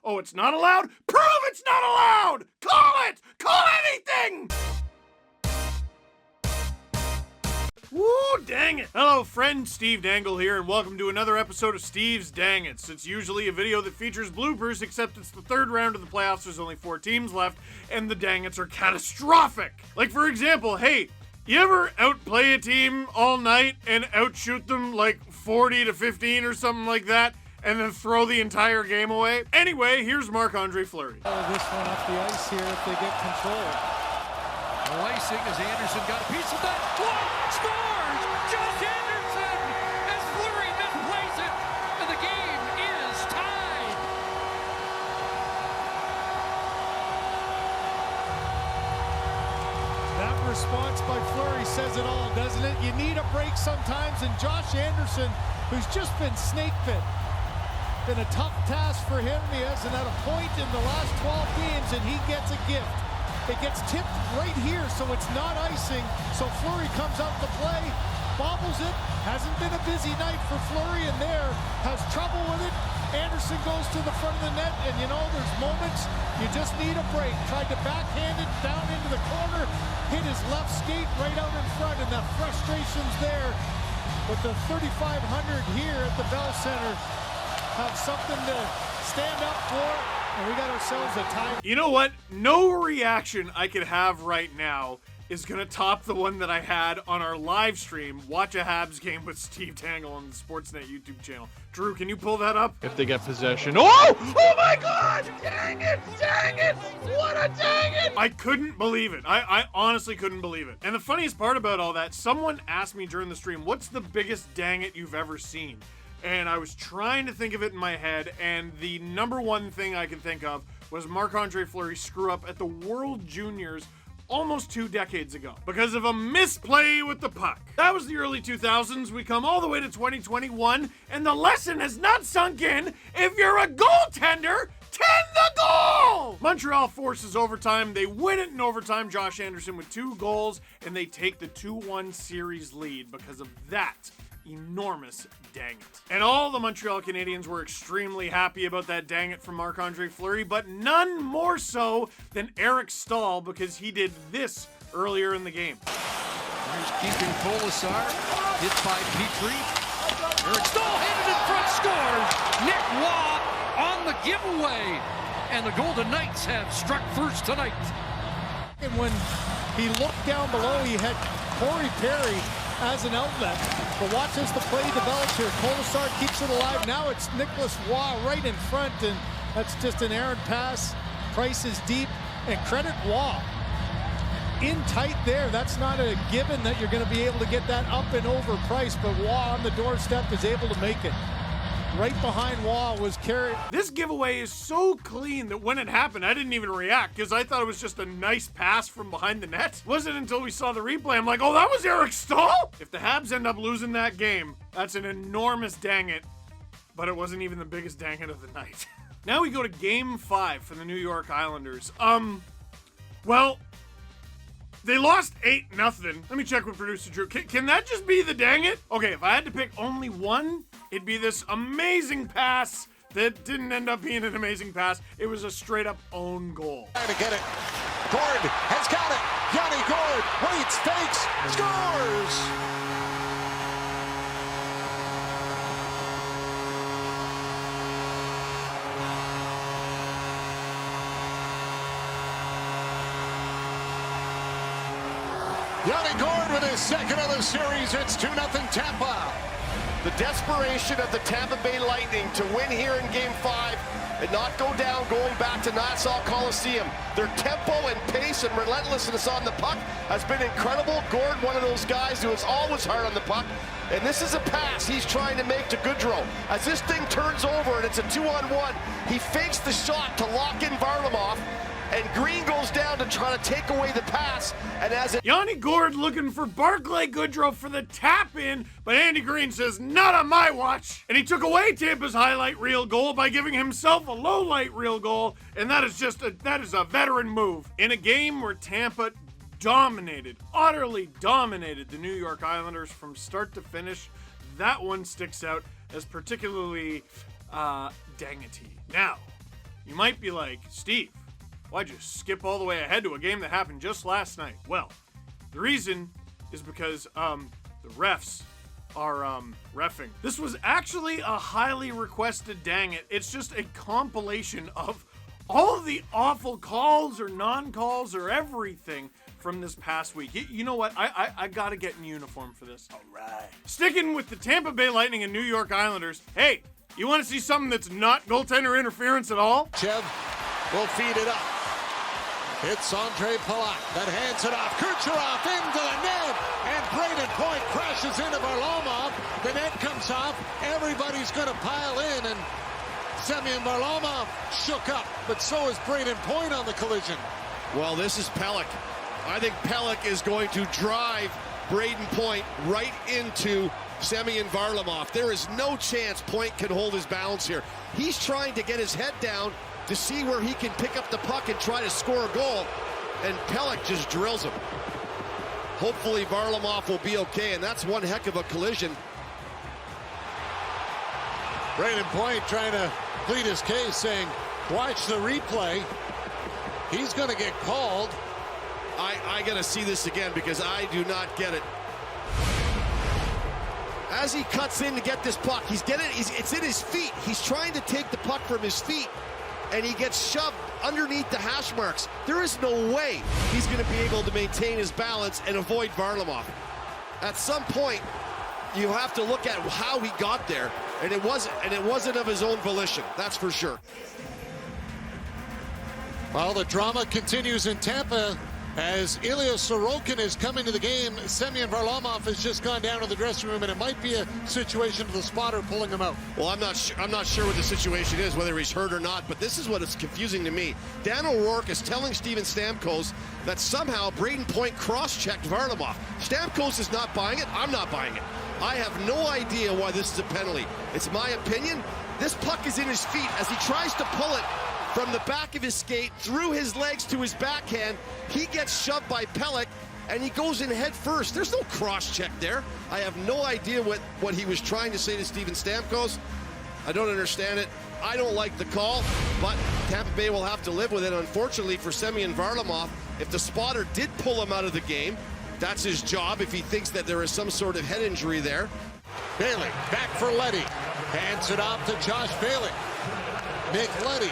Oh, it's not allowed? Prove it's not allowed! Call it! Call anything! Woo, dang it. Hello, friend, Steve Dangle here, and welcome to another episode of Steve's Dang It's. It's usually a video that features bloopers, except it's the third round of the playoffs, there's only 4 teams left, and the dang it's are catastrophic. Like, for example, hey, you ever outplay a team all night and outshoot them like 40 to 15 or something like that, and then throw the entire game away? Anyway, here's Marc-Andre Fleury. This one up the ice here if they get control. No icing as Anderson got a piece of that. What? Scores! Josh Anderson! As Fleury misplays it, and the game is tied. That response by Fleury says it all, doesn't it? You need a break sometimes, and Josh Anderson, who's just been snake bit, been a tough task for him. He hasn't had a point in the last 12 games, and he gets a gift. It gets tipped right here, so it's not icing. So Fleury comes out to play, bobbles it. Hasn't been a busy night for Fleury in there. Has trouble with it. Anderson goes to the front of the net, and you know, there's moments you just need a break. Tried to backhand it down into the corner, hit his left skate right out in front, and that frustration's there. But the 3,500 here at the Bell Center have something to stand up for. And we got ourselves a tie. You know what? No reaction I could have right now is going to top the one that I had on our live stream, Watch a Habs Game with Steve Dangle on the Sportsnet YouTube channel. Drew, can you pull that up? If they get possession. Oh! Oh my God! Dang it! Dang it! What a dang it! I couldn't believe it. I honestly couldn't believe it. And the funniest part about all that, someone asked me during the stream, what's the biggest dang it you've ever seen? And I was trying to think of it in my head, and the number one thing I could think of was Marc-Andre Fleury screw up at the World Juniors almost 2 decades ago because of a misplay with the puck. That was the early 2000s. We come all the way to 2021, and the lesson has not sunk in. If you're a goaltender, tend the goal! Montreal forces overtime. They win it in overtime. Josh Anderson with 2 goals, and they take the 2-1 series lead because of that enormous dang it. And all the Montreal Canadiens were extremely happy about that dang it from Marc-Andre Fleury, but none more so than Eric Staal, because he did this earlier in the game. Here's keeping Colasar, hit by Petrie. Eric Staal handed in front, scores! Nick Waugh on the giveaway, and the Golden Knights have struck first tonight. And when he looked down below, he had Corey Perry as an outlet. But watch as the play develops here. Colasar keeps it alive. Now it's Nicholas Waugh right in front, and that's just an errant pass. Price is deep, and credit Waugh. In tight there. That's not a given that you're going to be able to get that up and over Price, but Waugh on the doorstep is able to make it. Right behind Waugh was carried. This giveaway is so clean that when it happened, I didn't even react because I thought it was just a nice pass from behind the net. It wasn't until we saw the replay, I'm like, oh, that was Eric Staal? If the Habs end up losing that game, that's an enormous dang it, but it wasn't even the biggest dang it of the night. Now we go to Game 5 for the New York Islanders. Well, they lost 8-0. Let me check with producer Drew. Can that just be the dang it? Okay, if I had to pick only one, it'd be this amazing pass that didn't end up being an amazing pass. It was a straight up own goal. Trying to get it. Gord has got it. Yanni Gord waits, fakes, scores. Yanni Gord with his second of the series. It's 2-0 Tampa. The desperation of the Tampa Bay Lightning to win here in Game 5 and not go down going back to Nassau Coliseum. Their tempo and pace and relentlessness on the puck has been incredible. Gord, one of those guys who is always hard on the puck. And this is a pass he's trying to make to Goodrow. As this thing turns over and it's a 2-on-1, he fakes the shot to lock in Varlamov. And Green goes down to try to take away the pass, and as it... Yanni Gord looking for Barclay Goodrow for the tap-in, but Andy Green says, not on my watch. And he took away Tampa's highlight reel goal by giving himself a low-light reel goal, and that is a veteran move. In a game where Tampa dominated, utterly dominated the New York Islanders from start to finish, that one sticks out as particularly dang-it-y. Now, You might be like, Steve, why'd you skip all the way ahead to a game that happened just last night? Well, the reason is because the refs are reffing. This was actually a highly requested dang it. It's just a compilation of all of the awful calls or non-calls or everything from this past week. You know what? I gotta get in uniform for this. All right. Sticking with the Tampa Bay Lightning and New York Islanders. Hey, you want to see something that's not goaltender interference at all? Chev will feed it up. It's Andre Palat that hands it off. Kucherov into the net, and Brayden Point crashes into Varlamov. The net comes off. Everybody's going to pile in, and Semyon Varlamov shook up, but so is Brayden Point on the collision. Well, this is Pelech. I think Pelech is going to drive Brayden Point right into Semyon Varlamov. There is no chance Point can hold his balance here. He's trying to get his head down to see where he can pick up the puck and try to score a goal, and Pelech just drills him. Hopefully Varlamov will be okay, and that's one heck of a collision. Brayden Point trying to plead his case, saying, watch the replay. He's going to get called. I got to see this again because I do not get it. As he cuts in to get this puck, it's in his feet. He's trying to take the puck from his feet, and he gets shoved underneath the hash marks. There is no way he's going to be able to maintain his balance and avoid Varlamov. At some point, you have to look at how he got there, and it wasn't of his own volition. That's for sure. Well, the drama continues in Tampa as Ilya Sorokin is coming to the game. Semyon Varlamov has just gone down to the dressing room, and it might be a situation of the spotter pulling him out. Well, I'm not sure what the situation is, whether he's hurt or not, but this is what is confusing to me. Dan O'Rourke is telling Steven Stamkos that somehow Brayden Point cross-checked Varlamov. Stamkos is not buying it. I'm not buying it. I have no idea why this is a penalty. It's my opinion. This puck is in his feet as he tries to pull it from the back of his skate, through his legs to his backhand. He gets shoved by Pelech, and he goes in head first. There's no cross-check there. I have no idea what he was trying to say to Steven Stamkos. I don't understand it. I don't like the call, but Tampa Bay will have to live with it. Unfortunately for Semyon Varlamov, if the spotter did pull him out of the game, that's his job if he thinks that there is some sort of head injury there. Bailey back for Leddy. Hands it off to Josh Bailey. Nick Leddy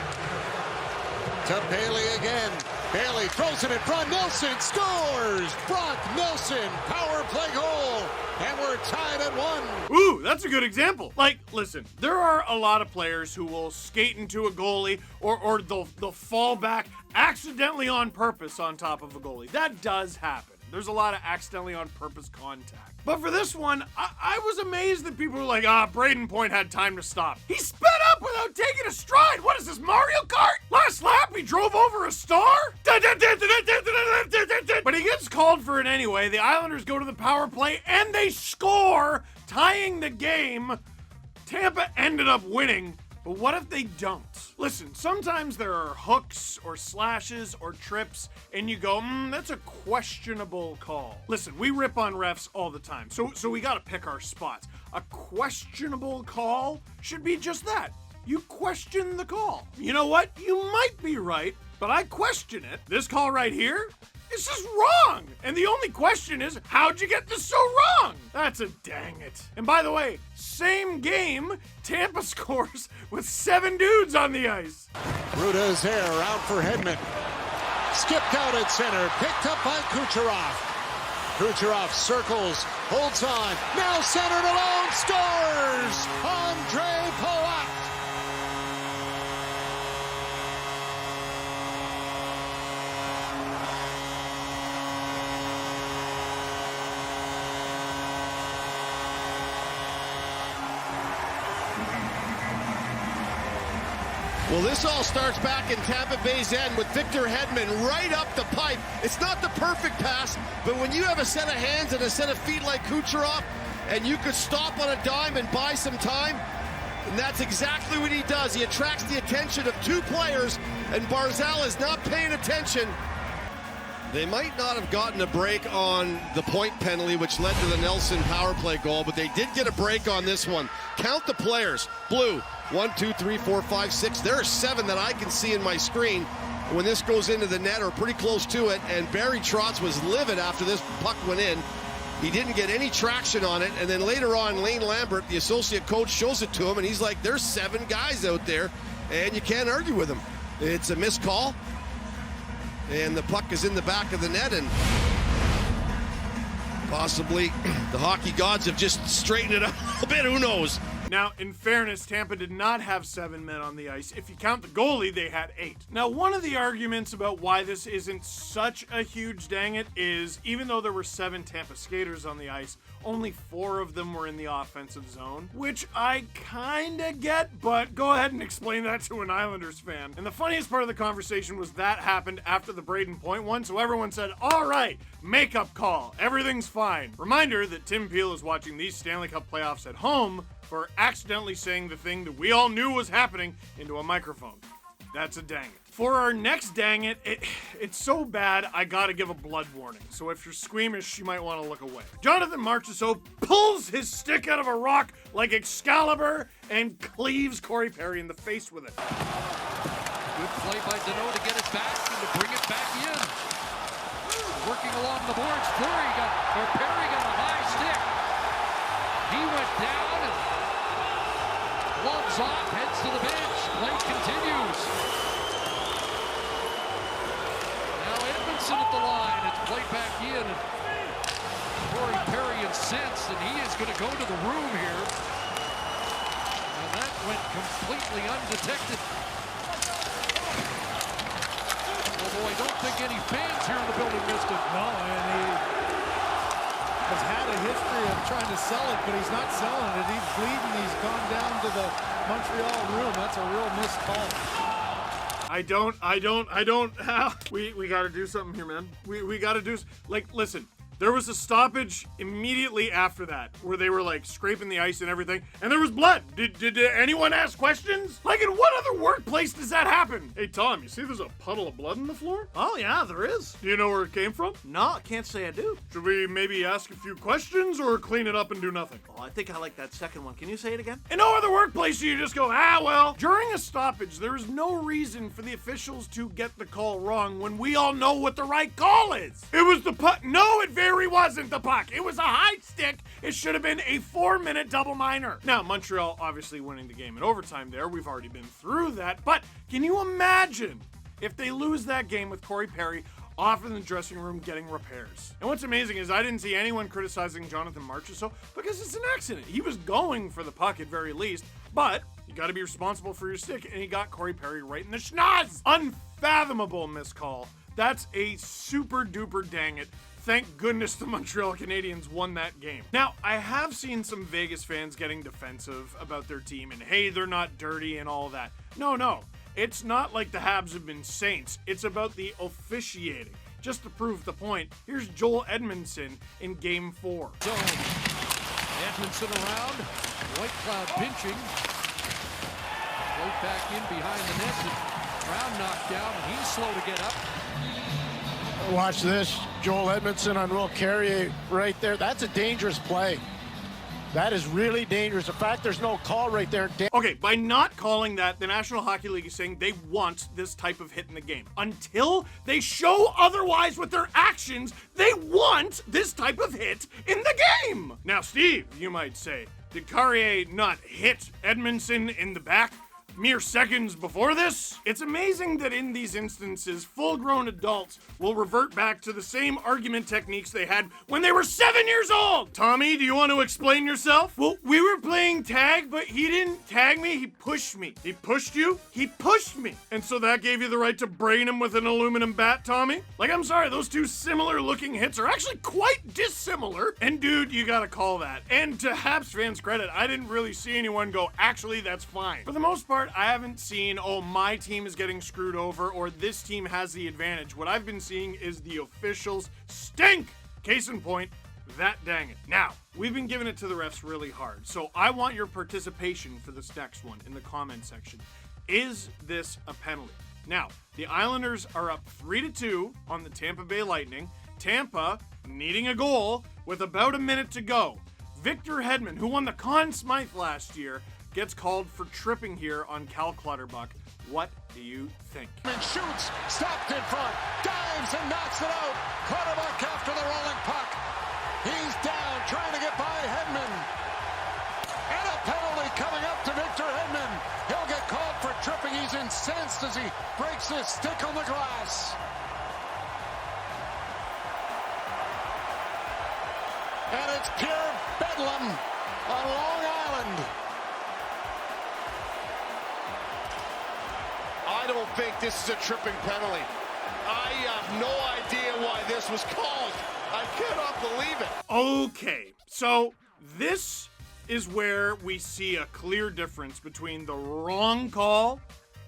to Bailey again. Bailey throws it in front. Nelson scores! Brock Nelson, power play goal. And we're tied at 1. Ooh, that's a good example. Like, listen, there are a lot of players who will skate into a goalie or they'll fall back accidentally on purpose on top of a goalie. That does happen. There's a lot of accidentally on purpose contact. But for this one, I was amazed that people were like, Brayden Point had time to stop. He sped up without taking a stride. What is this, Mario Kart? Last lap, he drove over a star? But he gets called for it anyway. The Islanders go to the power play, and they score, tying the game. Tampa ended up winning. But what if they don't? Listen, sometimes there are hooks or slashes or trips, and you go, that's a questionable call. Listen, we rip on refs all the time, so we gotta pick our spots. A questionable call should be just that. You question the call. You know what? You might be right, but I question it. This call right here, it's just wrong. And the only question is, how'd you get this so wrong? That's a dang it. And by the way, same game, Tampa scores with 7 dudes on the ice. Ruda's there, out for Hedman. Skipped out at center, picked up by Kucherov. Kucherov circles, holds on, now centered alone, scores! Andre Palat. Well, this all starts back in Tampa Bay's end with Victor Hedman right up the pipe. It's not the perfect pass, but when you have a set of hands and a set of feet like Kucherov, and you could stop on a dime and buy some time, and that's exactly what he does. He attracts the attention of 2 players, and Barzal is not paying attention. They might not have gotten a break on the point penalty, which led to the Nelson power play goal, but they did get a break on this one. Count the players. Blue, 1, 2, 3, 4, 5, 6. There are 7 that I can see in my screen when this goes into the net or pretty close to it. And Barry Trotz was livid after this puck went in. He didn't get any traction on it. And then later on, Lane Lambert, the associate coach, shows it to him. And he's like, there's 7 guys out there, and you can't argue with them. It's a missed call. And the puck is in the back of the net. And possibly the hockey gods have just straightened it up a little bit. Who knows? Now, in fairness, Tampa did not have 7 men on the ice. If you count the goalie, they had 8. Now, one of the arguments about why this isn't such a huge dang it is, even though there were 7 Tampa skaters on the ice, only 4 of them were in the offensive zone, which I kinda get, but go ahead and explain that to an Islanders fan. And the funniest part of the conversation was that happened after the Brayden Point one, so everyone said, all right, makeup call, everything's fine. Reminder that Tim Peel is watching these Stanley Cup playoffs at home for accidentally saying the thing that we all knew was happening into a microphone. That's a dang it. For our next dang it, it's so bad I gotta give a blood warning. So if you're squeamish, you might want to look away. Jonathan Marchessault pulls his stick out of a rock like Excalibur and cleaves Corey Perry in the face with it. Good play by Deneau to get it back and to bring it back in. Working along the boards, Perry got a high stick. He went down and gloves off, heads to the bench. Play continues. Now Edmundson at the line. It's played back in. And Corey Perry incensed, and he is going to go to the room here. And that went completely undetected. Although I don't think any fans here in the building missed it. No, and he has had a history of trying to sell it, but he's not selling it. He's bleeding. He's gone down to the Montreal room. That's a real missed call. We gotta do something here, man. We gotta do, listen, there was a stoppage immediately after that where they were like scraping the ice and everything, and there was blood. Did anyone ask questions? Like, in what other workplace does that happen? Hey, Tom, you see there's a puddle of blood on the floor? Oh, yeah, there is. Do you know where it came from? No, I can't say I do. Should we maybe ask a few questions or clean it up and do nothing? Oh, I think I like that second one. Can you say it again? In no other workplace do you just go, well. During a stoppage, there is no reason for the officials to get the call wrong when we all know what the right call is. It was the puck. No, it very wasn't the puck. It was a high stick. It should have been a 4-minute double minor. Now, Montreal obviously winning the game in overtime there. We've already been through that. But can you imagine if they lose that game with Corey Perry off in the dressing room getting repairs? And what's amazing is I didn't see anyone criticizing Jonathan Marchessault because it's an accident. He was going for the puck at very least, but you got to be responsible for your stick, and he got Corey Perry right in the schnoz. Unfathomable miscall. That's a super duper dang it. Thank goodness the Montreal Canadiens won that game. Now, I have seen some Vegas fans getting defensive about their team and, hey, they're not dirty and all that. No. It's not like the Habs have been saints. It's about the officiating. Just to prove the point, here's Joel Edmundson in Game 4. So, Edmundson around. White Cloud pinching. Right back in behind the net. Brown knocked down, and he's slow to get up. Watch this. Joel Edmundson on Will Carrier right there. That's a dangerous play. That is really dangerous. In fact, there's no call right there. Okay, by not calling that, the National Hockey League is saying they want this type of hit in the game. Until they show otherwise with their actions, they want this type of hit in the game. Now, Steve, you might say, did Carrier not hit Edmundson in the back mere seconds before this? It's amazing that in these instances, full-grown adults will revert back to the same argument techniques they had when they were 7 years old. Tommy, do you want to explain yourself? Well, we were playing tag, but he didn't tag me, he pushed me. He pushed you? He pushed me. And so that gave you the right to brain him with an aluminum bat, Tommy? Like, I'm sorry, those two similar-looking hits are actually quite dissimilar. And dude, you gotta call that. And to Habs fans' credit, I didn't really see anyone go, actually, that's fine. For the most part, I haven't seen, oh, my team is getting screwed over or this team has the advantage. What I've been seeing is the officials stink. Case in point, that dang it. Now, we've been giving it to the refs really hard, so I want your participation for this next one in the comment section. Is this a penalty? Now, the Islanders are up 3-2 on the Tampa Bay Lightning. Tampa needing a goal with about a minute to go. Victor Hedman, who won the Conn Smythe last year, gets called for tripping here on Cal Clutterbuck. What do you think? And shoots, stopped in front, dives and knocks it out. Clutterbuck after the rolling puck. He's down, trying to get by Hedman. And a penalty coming up to Victor Hedman. He'll get called for tripping. He's incensed as he breaks his stick on the glass. And it's pure bedlam on Long Island. I don't think this is a tripping penalty. I have no idea why this was called. I cannot believe it. Okay, so this is where we see a clear difference between the wrong call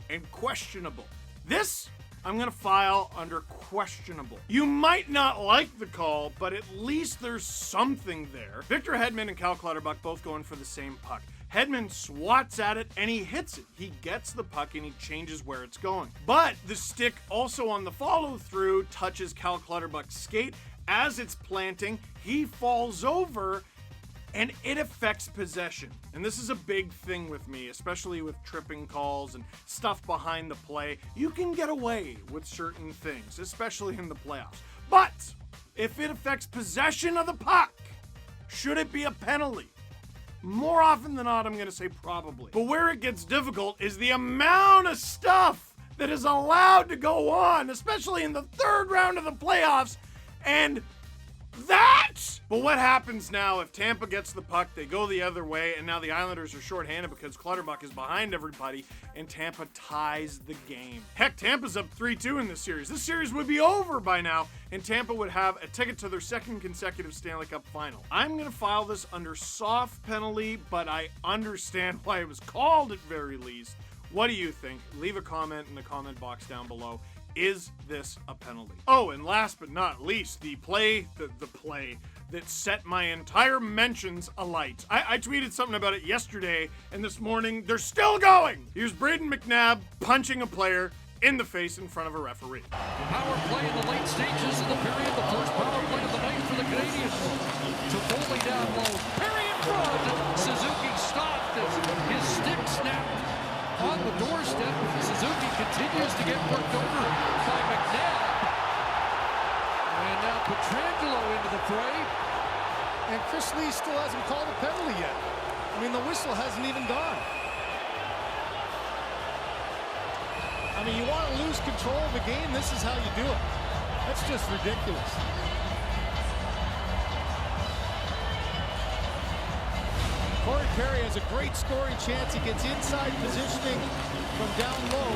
and questionable. This, I'm gonna file under questionable. You might not like the call, but at least there's something there. Victor Hedman and Cal Clutterbuck both going for the same puck. Hedman swats at it and he hits it. He gets the puck and he changes where it's going. But the stick also on the follow through touches Cal Clutterbuck's skate. As it's planting, he falls over and it affects possession. And this is a big thing with me, especially with tripping calls and stuff behind the play. You can get away with certain things, especially in the playoffs. But if it affects possession of the puck, should it be a penalty? More often than not, I'm going to say probably. But where it gets difficult is the amount of stuff that is allowed to go on, especially in the third round of the playoffs. And but what happens now if Tampa gets the puck, they go the other way, and now the Islanders are shorthanded because Clutterbuck is behind everybody, and Tampa ties the game. Heck, Tampa's up 3-2 in this series. This series would be over by now, and Tampa would have a ticket to their second consecutive Stanley Cup final. I'm going to file this under soft penalty, but I understand why it was called at very least. What do you think? Leave a comment in the comment box down below. Is this a penalty? Oh, and last but not least, the play that set my entire mentions alight. I tweeted something about it yesterday, and this morning they're still going. Here's BradenMcNabb punching a player in the face in front of a referee. Power play in the late stages of the period. The first power play of the night for the Canadiens. Toffoli down low. Perry in front. Suzuki stopped as his stick snapped on the doorstep. Suzuki continues to get worked over by McNabb. And now Pietrangelo into the fray. And Chris Lee still hasn't called a penalty yet. I mean, the whistle hasn't even gone. I mean, you want to lose control of the game, this is how you do it. That's just ridiculous. Corey Perry has a great scoring chance. He gets inside positioning from down low.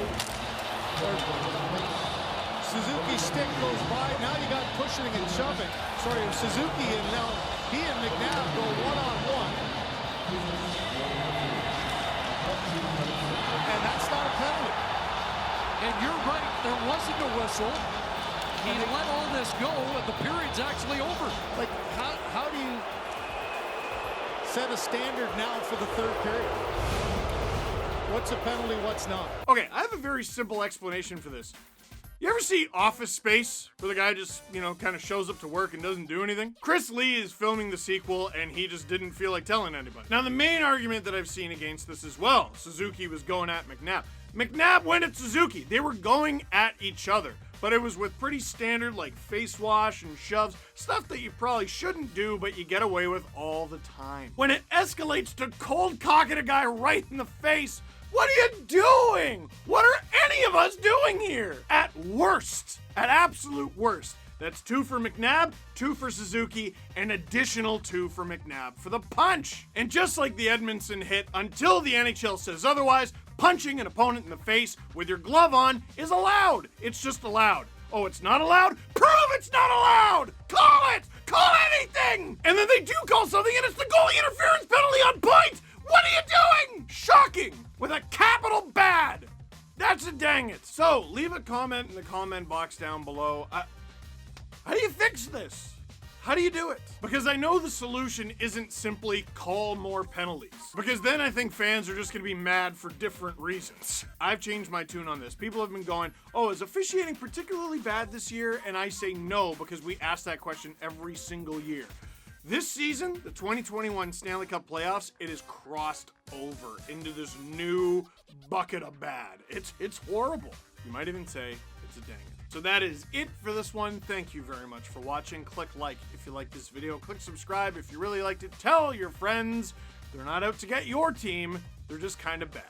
Suzuki's stick goes by. Now you got pushing and shoving. Sorry, Suzuki, and now he and McNabb go one-on-one. And that's not a penalty. And you're right, there wasn't a whistle. He let all this go, and the period's actually over. Like, how do you set a standard now for the third period? What's a penalty, what's not? Okay, I have a very simple explanation for this. You ever see Office Space, where the guy just, kind of shows up to work and doesn't do anything? Chris Lee is filming the sequel, and he just didn't feel like telling anybody. Now, the main argument that I've seen against this as well, Suzuki was going at McNabb. McNabb went at Suzuki. They were going at each other, but it was with pretty standard, like, face wash and shoves, stuff that you probably shouldn't do, but you get away with all the time. When it escalates to cold cocking a guy right in the face, what are you doing? What are any of us doing here? At worst, at absolute worst, that's 2 for McNabb, 2 for Suzuki, an additional 2 for McNabb for the punch. And just like the Edmundson hit, until the NHL says otherwise, punching an opponent in the face with your glove on is allowed. It's just allowed. Oh, it's not allowed? Prove it's not allowed! Call it! Call anything! And then they do call something and it's the goalie interference penalty on point! What are you doing? Shocking! With a capital bad! That's a dang it. So, leave a comment in the comment box down below. How do you fix this? How do you do it? Because I know the solution isn't simply call more penalties. Because then I think fans are just going to be mad for different reasons. I've changed my tune on this. People have been going, oh, is officiating particularly bad this year? And I say no, because we ask that question every single year. This season, the 2021 Stanley Cup Playoffs, it is crossed over into this new bucket of bad. It's horrible. You might even say it's a dang it. So that is it for this one. Thank you very much for watching. Click like if you liked this video. Click subscribe if you really liked it. Tell your friends. They're not out to get your team. They're just kind of bad.